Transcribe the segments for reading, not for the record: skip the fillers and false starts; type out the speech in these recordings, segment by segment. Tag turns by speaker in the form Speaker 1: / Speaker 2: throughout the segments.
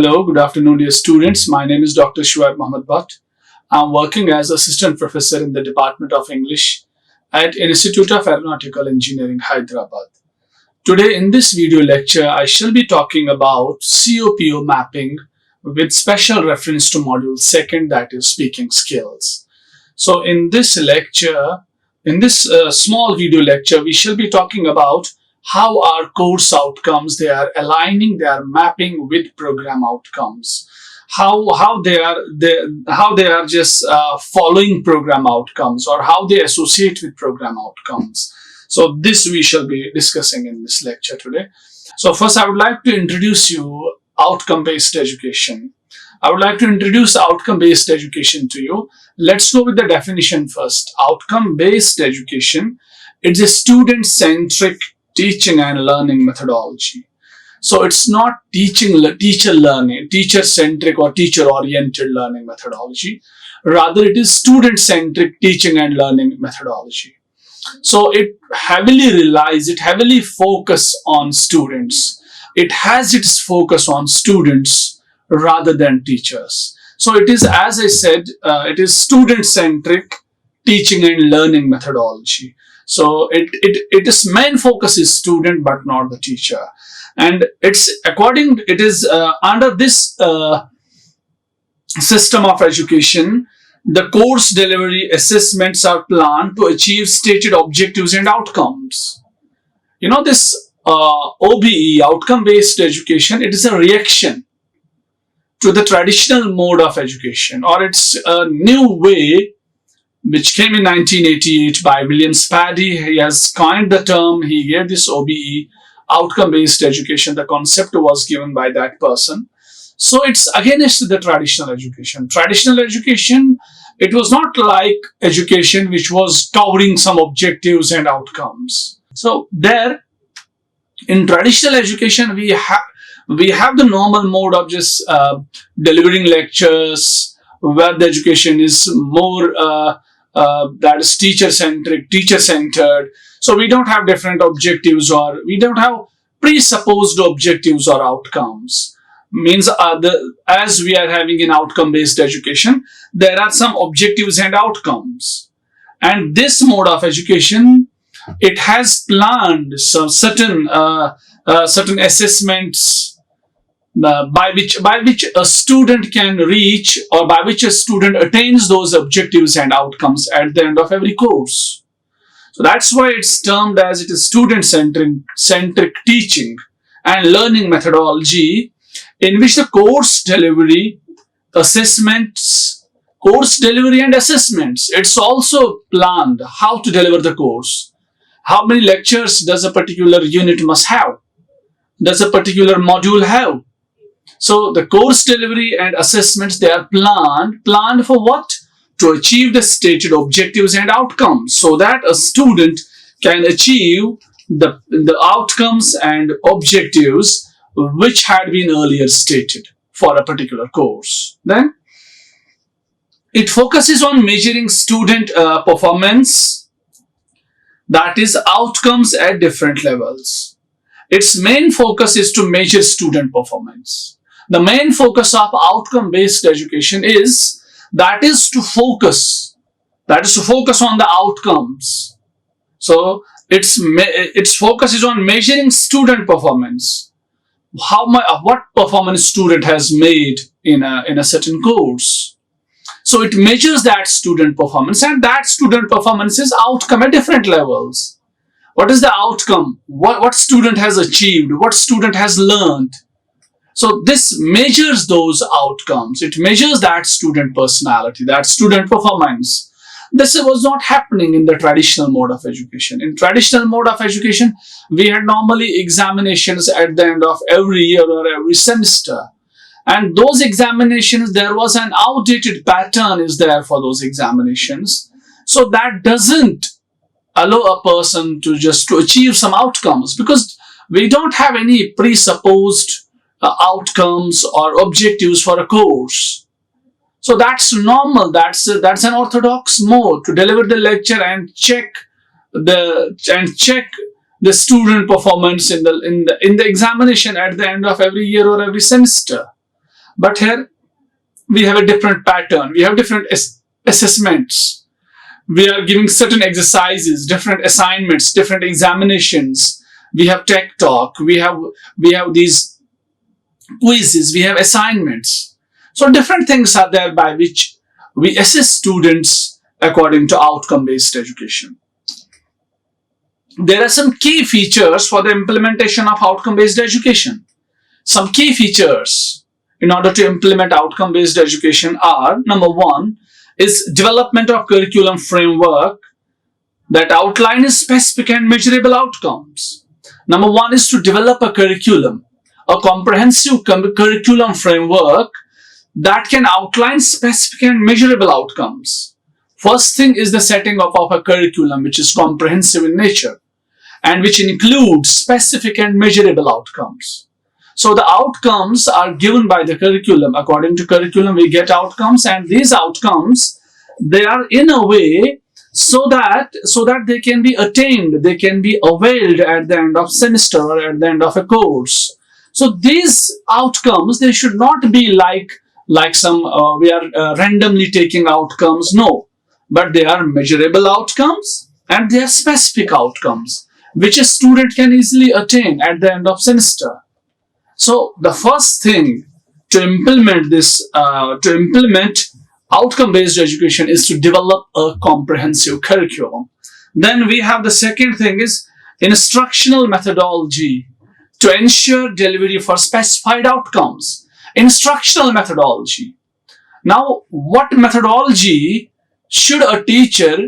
Speaker 1: Hello, good afternoon, dear students. My name is Dr. Shuaib Mohammad Bhat. I'm working as Assistant Professor in the Department of English at Institute of Aeronautical Engineering, Hyderabad. Today, in this video lecture, I shall be talking about COPO mapping with special reference to Module 2nd, that is Speaking Skills. So, in this lecture, in this small video lecture, we shall be talking about how our course outcomes, they are aligning, they are mapping with program outcomes, how they are just following program outcomes, or how they associate with program outcomes. So this we shall be discussing in this lecture today. So first, I would like to introduce you outcome-based education. I would like to introduce outcome-based education to you. Let's go with the definition first. Outcome-based education, it's a student-centric teaching and learning methodology. So it's not teacher-centric or teacher-oriented learning methodology. Rather, it is student-centric teaching and learning methodology. So it heavily focuses on students. It has its focus on students rather than teachers. So it is, as I said, it is student-centric teaching and learning methodology. So its main focus is student but not the teacher, and it is under this system of education, the course delivery assessments are planned to achieve stated objectives and outcomes. You know, this OBE, outcome based education, it is a reaction to the traditional mode of education, or it's a new way which came in 1988 by William Spady. He has coined the term, he gave this OBE, outcome-based education. The concept was given by that person. So it's against the traditional education. Traditional education, it was not like education which was covering some objectives and outcomes. So there, in traditional education, we have the normal mode of just delivering lectures, where the education is more that is teacher-centric, teacher-centered. So we don't have different objectives, or we don't have presupposed objectives or outcomes. Means as we are having in outcome-based education, there are some objectives and outcomes. And this mode of education, it has planned some certain assessments by which a student can reach, or by which a student attains those objectives and outcomes at the end of every course. So that's why it's termed as it is student-centric teaching and learning methodology, in which the course delivery and assessments, it's also planned how to deliver the course. How many lectures does a particular unit must have? Does a particular module have? So the course delivery and assessments, they are planned for what? To achieve the stated objectives and outcomes, so that a student can achieve the outcomes and objectives which had been earlier stated for a particular course. Then it focuses on measuring student performance, that is outcomes at different levels. Its main focus is to measure student performance. The main focus of outcome-based education is to focus on the outcomes. So its focus is on measuring student performance. What performance student has made in a certain course. So it measures that student performance, and that student performance is outcome at different levels. What is the outcome? What student has achieved? What student has learned? So this measures those outcomes. It measures that student personality, that student performance. This was not happening in the traditional mode of education. In traditional mode of education, we had normally examinations at the end of every year or every semester. And those examinations, there was an outdated pattern is there for those examinations. So that doesn't allow a person to achieve some outcomes, because we don't have any presupposed outcomes or objectives for a course. So that's normal. That's an orthodox mode to deliver the lecture and check the student performance in the examination at the end of every year or every semester. But here we have a different pattern. We have different assessments. We are giving certain exercises, different assignments, different examinations. We have tech talk. We have these quizzes. We have assignments. So different things are there by which we assess students according to outcome-based education. There are some key features for the implementation of outcome-based education. Some key features in order to implement outcome-based education are: number one is development of curriculum framework that outlines specific and measurable outcomes. Number one is to develop a curriculum, a comprehensive curriculum framework that can outline specific and measurable outcomes. First thing is the setting up of a curriculum which is comprehensive in nature and which includes specific and measurable outcomes. So the outcomes are given by the curriculum. According to curriculum, we get outcomes, and these outcomes, they are in a way so that they can be attained, they can be availed at the end of semester or at the end of a course. So these outcomes, they should not be like some we are randomly taking outcomes. No, but they are measurable outcomes and they are specific outcomes which a student can easily attain at the end of semester. So the first thing to implement outcome-based education is to develop a comprehensive curriculum. Then we have the second thing is instructional methodology to ensure delivery for specified outcomes. Instructional methodology. Now, what methodology should a teacher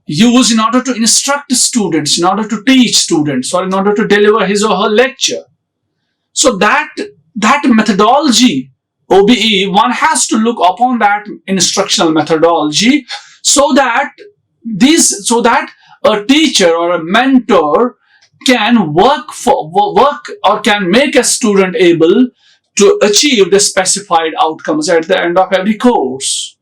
Speaker 1: use in order to instruct students, in order to teach students, or in order to deliver his or her lecture? So that methodology, OBE, one has to look upon that instructional methodology so that a teacher or a mentor can work or can make a student able to achieve the specified outcomes at the end of every course.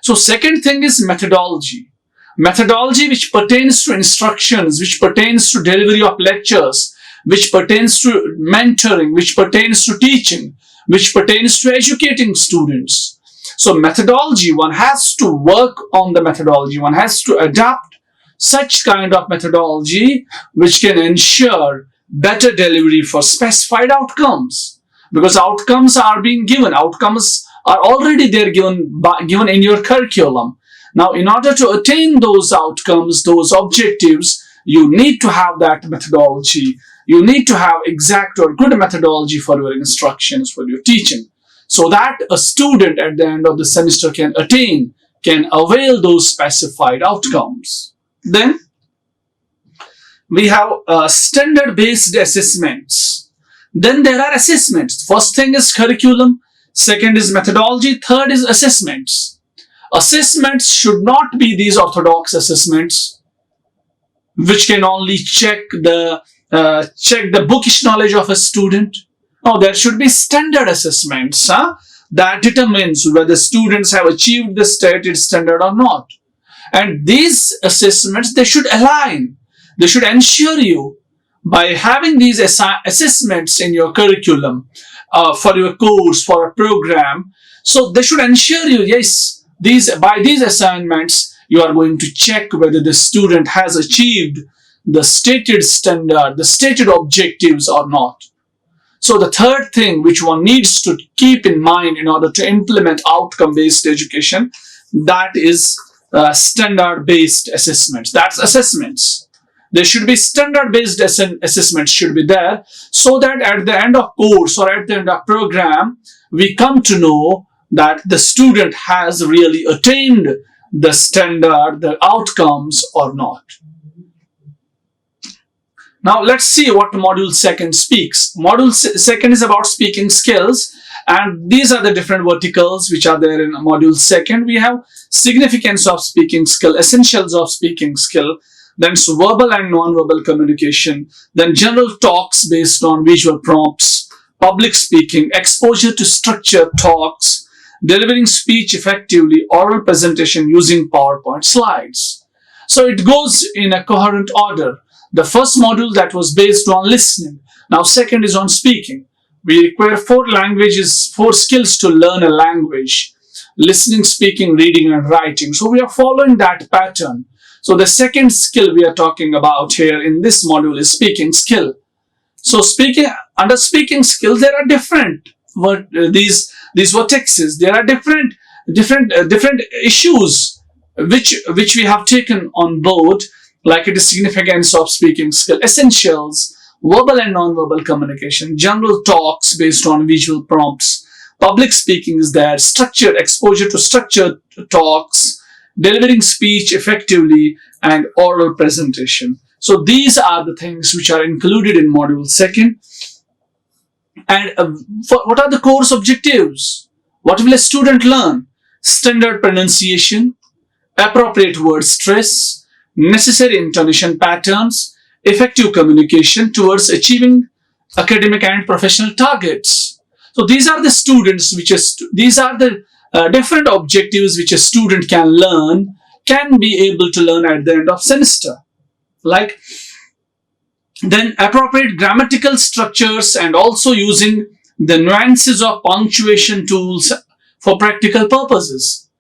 Speaker 1: So second thing is methodology. Methodology which pertains to instructions, which pertains to delivery of lectures, which pertains to mentoring, which pertains to teaching, which pertains to educating students. So methodology, one has to work on the methodology. One has to adapt such kind of methodology which can ensure better delivery for specified outcomes. Because outcomes are being given. Outcomes are already there given in your curriculum. Now, in order to attain those outcomes, those objectives, you need to have that methodology. You need to have exact or good methodology for your instructions, for your teaching, so that a student at the end of the semester can avail those specified outcomes. Then we have standard-based assessments. Then there are assessments. First thing is curriculum, second is methodology, third is assessments. Assessments should not be these orthodox assessments which can only check the bookish knowledge of a student. No, there should be standard assessments that determines whether students have achieved the stated standard or not. And these assessments, they should align. They should ensure you, by having these assessments in your curriculum for your course, for a program, so they should ensure you, yes, by these assignments, you are going to check whether the student has achieved the stated standard, the stated objectives or not. So the third thing which one needs to keep in mind in order to implement outcome-based education, that is standard-based assessments. That's assessments. There should be standard-based assessments should be there, so that at the end of course or at the end of program, we come to know that the student has really attained the standard, the outcomes or not. Now let's see what module second speaks. Module second is about speaking skills, and these are the different verticals which are there in module second. We have significance of speaking skill, essentials of speaking skill, then verbal and non-verbal communication, then general talks based on visual prompts, public speaking, exposure to structured talks, delivering speech effectively, oral presentation using PowerPoint slides. So it goes in a coherent order. The first module, that was based on listening. Now second is on speaking. We require four skills to learn a language: listening, speaking, reading, and writing. So we are following that pattern. So the second skill we are talking about here in this module is speaking skill. So under speaking skills, there are different these vertexes. There are different issues which we have taken on board, like it is significance of speaking skill, essentials, verbal and non-verbal communication, general talks based on visual prompts, public speaking is there, structured exposure to structured talks, delivering speech effectively, and oral presentation. So these are the things which are included in module second. And what are the course objectives? What will a student learn? Standard pronunciation, appropriate word stress, necessary intonation patterns, effective communication towards achieving academic and professional targets. So these are the students these are the different objectives which a student can be able to learn at the end of semester. Like then appropriate grammatical structures and also using the nuances of punctuation tools for practical purposes.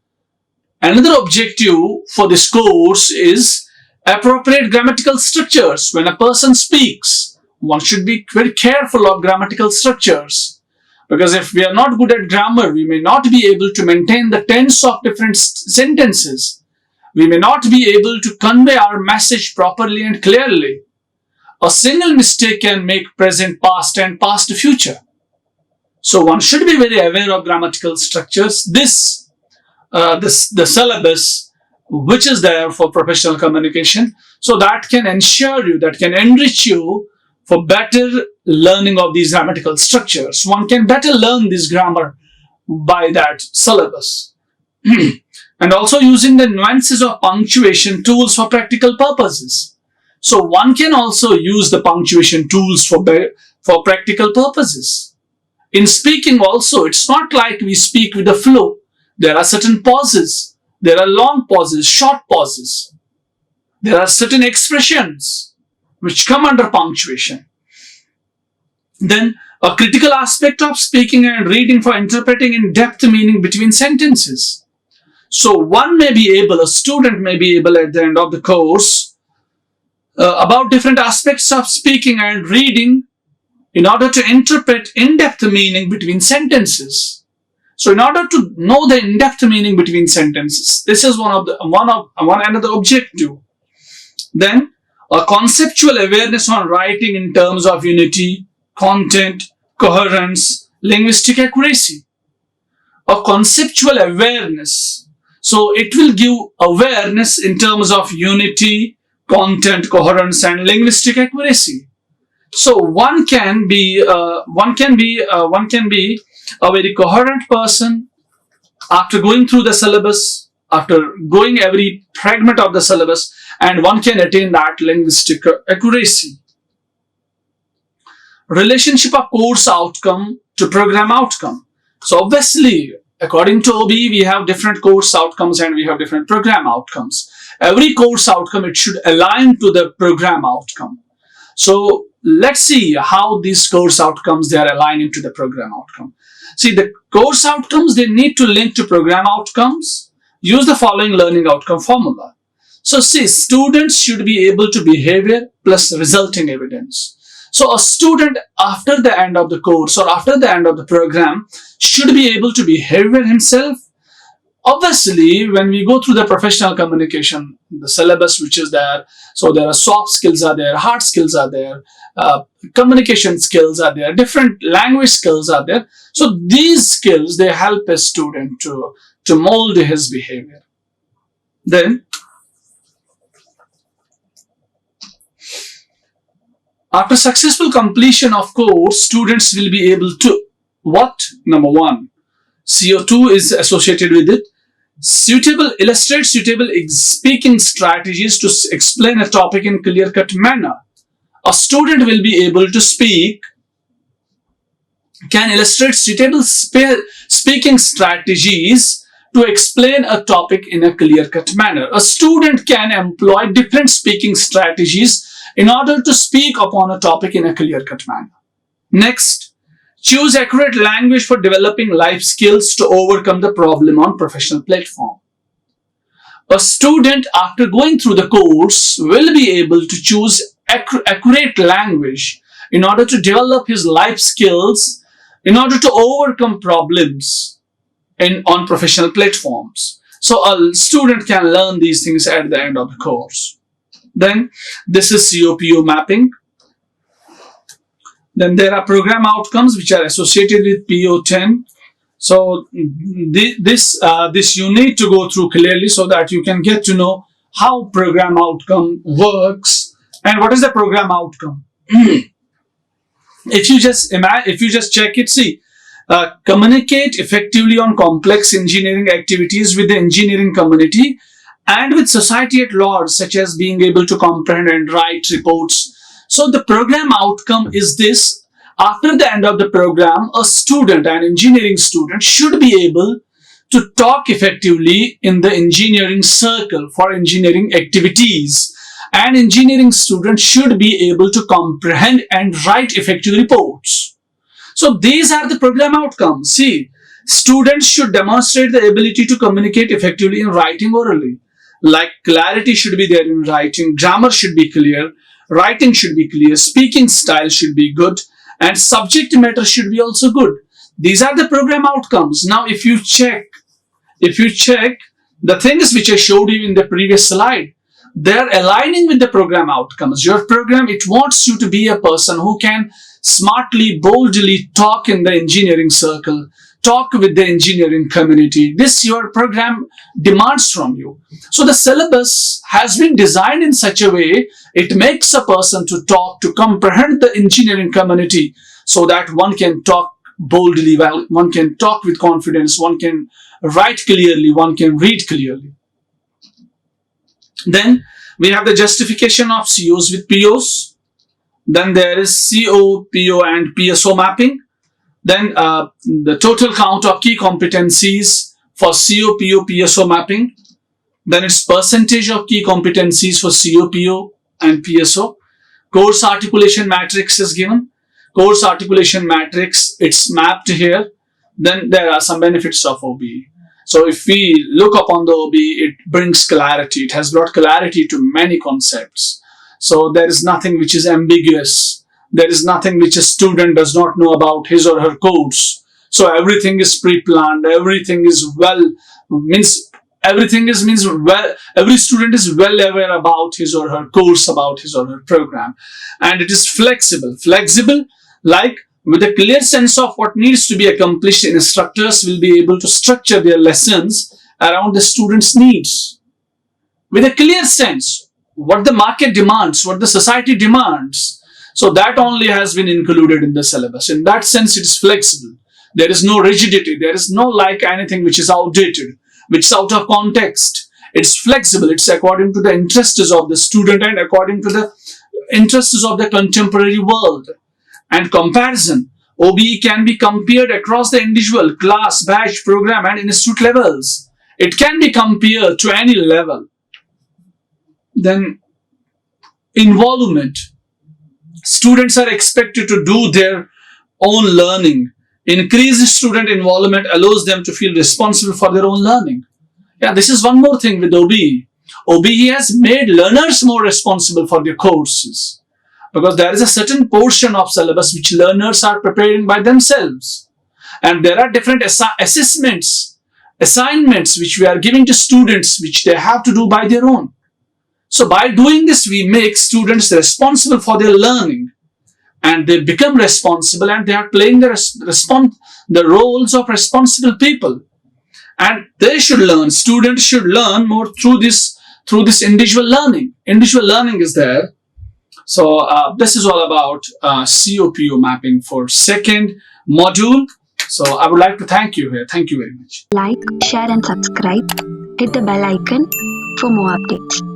Speaker 1: Another objective for this course is appropriate grammatical structures. When a person speaks, one should be very careful of grammatical structures, because if we are not good at grammar, we may not be able to maintain the tense of different sentences. We may not be able to convey our message properly and clearly. A single mistake can make present past and past future. So one should be very aware of grammatical structures. The syllabus which is there for professional communication, so that can ensure you, that can enrich you for better learning of these grammatical structures. One can better learn this grammar by that syllabus. And also using the nuances of punctuation tools for practical purposes. So one can also use the punctuation tools for practical purposes. In speaking also, it's not like we speak with the flow. There are certain pauses. There are long pauses, short pauses. There are certain expressions which come under punctuation. Then a critical aspect of speaking and reading for interpreting in depth meaning between sentences. So a student may be able at the end of the course about different aspects of speaking and reading in order to interpret in-depth meaning between sentences. So in order to know the in-depth meaning between sentences, this is one another objective. Then a conceptual awareness on writing in terms of unity, content, coherence, linguistic accuracy. A conceptual awareness. So it will give awareness in terms of unity, content, coherence, and linguistic accuracy. So one can be a very coherent person after going through the syllabus, after going every fragment of the syllabus, and one can attain that linguistic accuracy. Relationship of course outcome to program outcome. So obviously, according to OB, we have different course outcomes and we have different program outcomes. Every course outcome, it should align to the program outcome. So let's see how these course outcomes, they are aligning to the program outcome. See, the course outcomes, they need to link to program outcomes. Use the following learning outcome formula. So see, students should be able to behavior plus resulting evidence. So a student after the end of the course or after the end of the program should be able to behavior himself. Obviously, when we go through the professional communication, the syllabus which is there, so there are soft skills are there, hard skills are there, communication skills are there, different language skills are there. So these skills, they help a student to mold his behavior. Then, after successful completion of course, students will be able to what? Number one, CO2 is associated with it. Illustrate suitable speaking strategies to explain a topic in clear-cut manner. A student will be able to can illustrate suitable speaking strategies to explain a topic in a clear-cut manner. A student can employ different speaking strategies in order to speak upon a topic in a clear-cut manner. Next, Choose accurate language for developing life skills to overcome the problem on professional platform. A student, after going through the course, will be able to choose accurate language in order to develop his life skills, in order to overcome problems on professional platforms. So a student can learn these things at the end of the course. Then this is COPO mapping. Then there are program outcomes which are associated with PO10. So this you need to go through clearly so that you can get to know how program outcome works and what is the program outcome. If you just check it, see, communicate effectively on complex engineering activities with the engineering community and with society at large, such as being able to comprehend and write reports. So the program outcome is this. After the end of the program, a student, an engineering student, should be able to talk effectively in the engineering circle for engineering activities. An engineering student should be able to comprehend and write effective reports. So these are the program outcomes. See, students should demonstrate the ability to communicate effectively in writing orally. Like clarity should be there in writing, grammar should be clear, writing should be clear, speaking style should be good, and subject matter should be also good. These are the program outcomes. Now, if you check the things which I showed you in the previous slide, they're aligning with the program outcomes. Your program, it wants you to be a person who can smartly, boldly talk in the engineering circle, talk with the engineering community. This your program demands from you. So the syllabus has been designed in such a way, it makes a person to talk, to comprehend the engineering community so that one can talk boldly, one can talk with confidence, one can write clearly, one can read clearly. Then we have the justification of COs with POs. Then there is CO, PO and PSO mapping. Then the total count of key competencies for CO, PO, PSO mapping. Then it's percentage of key competencies for CO, PO and PSO. Course articulation matrix is given. Course articulation matrix, it's mapped here. Then there are some benefits of OBE. So if we look upon the OBE, it brings clarity. It has brought clarity to many concepts. So there is nothing which is ambiguous. There is nothing which a student does not know about his or her course. So everything is pre-planned. Everything is every student is well aware about his or her course, about his or her program. And it is flexible. Flexible, like with a clear sense of what needs to be accomplished, instructors will be able to structure their lessons around the students' needs. With a clear sense, what the market demands, what the society demands. So that only has been included in the syllabus. In that sense, it is flexible. There is no rigidity. There is no like anything which is outdated, which is out of context. It's flexible. It's according to the interests of the student and according to the interests of the contemporary world. And comparison. OBE can be compared across the individual, class, batch, program and institute levels. It can be compared to any level. Then involvement. Students are expected to do their own learning. Increased student involvement allows them to feel responsible for their own learning. Yeah, this is one more thing with OBE. OBE has made learners more responsible for their courses. Because there is a certain portion of syllabus which learners are preparing by themselves. And there are different assessments, assignments which we are giving to students which they have to do by their own. So by doing this, we make students responsible for their learning. And they become responsible and they are playing the roles of responsible people. And they should learn, students should learn more through this individual learning. Individual learning is there. So this is all about COPO mapping for second module. So I would like to thank you here. Thank you very much.
Speaker 2: Like, share and subscribe. Hit the bell icon for more updates.